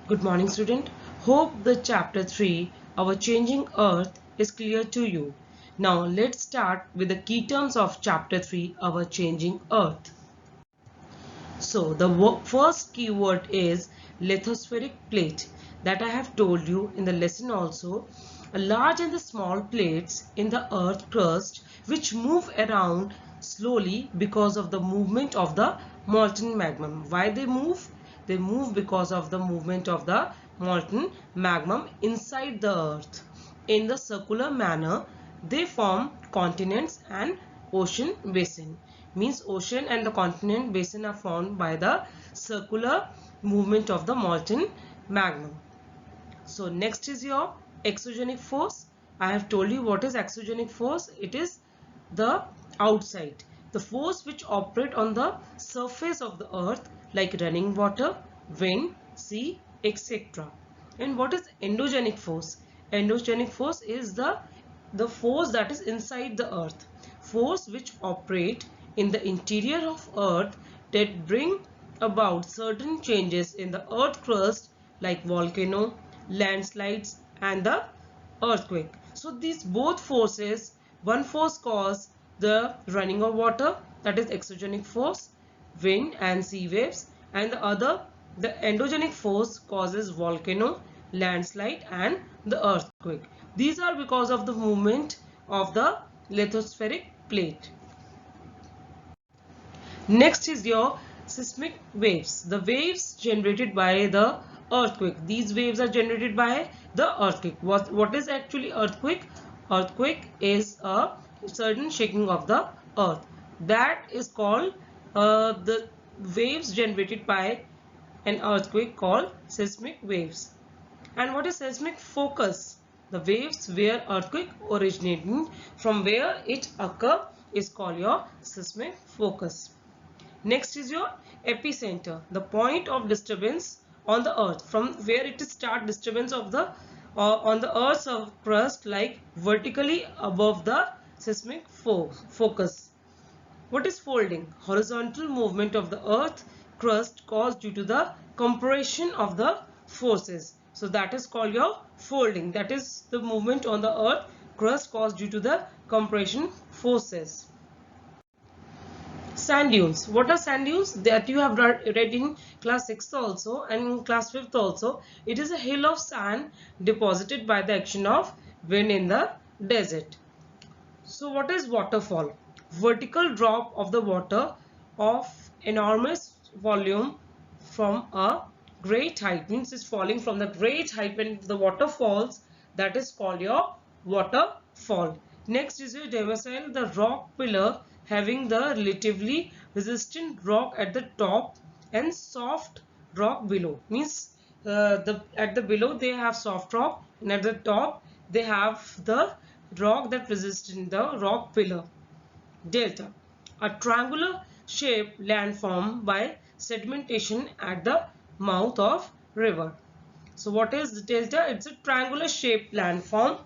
Good morning, student. Hope the chapter 3, Our Changing Earth, is clear to you. Now let's start with the key terms of chapter 3, Our Changing Earth. So the first keyword is lithospheric plate that I have told you in the lesson also. A large and the small plates in the earth crust which move around slowly because of the movement of the molten magma. Why they move? They move because of the movement of the molten magma inside the earth. In the circular manner, they form continents and ocean basin. Means ocean and the continent basin are formed by the circular movement of the molten magma. So next is your exogenic force. I have told you what is exogenic force. It is the outside. The force which operate on the surface of the earth like running water, wind, sea, etc. And what is endogenic force? Endogenic force is the force that is inside the earth. Force which operate in the interior of earth that bring about certain changes in the earth crust like volcano, landslides and the earthquake. So these both forces, one force cause the running of water, that is exogenic force, wind and sea waves, and the other, the endogenic force, causes volcano, landslide and the earthquake. These are because of the movement of the lithospheric plate. Next is your seismic waves. The waves generated by the earthquake. These waves are generated by the earthquake. What is actually earthquake? Earthquake is a certain shaking of the earth. That is called the waves generated by an earthquake called seismic waves. And what is seismic focus? The waves where earthquake originating from where it occur is called your seismic focus. Next is your epicenter, the point of disturbance on the earth, from where it start disturbance of the on the earth's crust, like vertically above the seismic focus. What is folding? Horizontal movement of the earth crust caused due to the compression of the forces. So that is called your folding. That is the movement on the earth crust caused due to the compression forces. Sand dunes. What are sand dunes? That you have read in class 6th also and in class 5th also. It is a hill of sand deposited by the action of wind in the desert. So what is waterfall? Vertical drop of the water of enormous volume from a great height. Means it's falling from the great height. When the water falls, that is called your waterfall. Next is your demersal, the rock pillar having the relatively resistant rock at the top and soft rock below. Means at the below they have soft rock and at the top they have the rock that resists in the rock pillar. Delta, a triangular shaped landform by sedimentation at the mouth of river. So what is the delta? It's a triangular shaped landform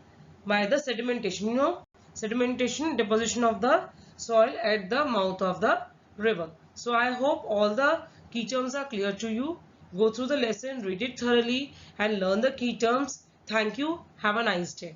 by the sedimentation. You know, sedimentation, deposition of the soil at the mouth of the river. So I hope all the key terms are clear to you. Go through the lesson, read it thoroughly and learn the key terms. Thank you. Have a nice day.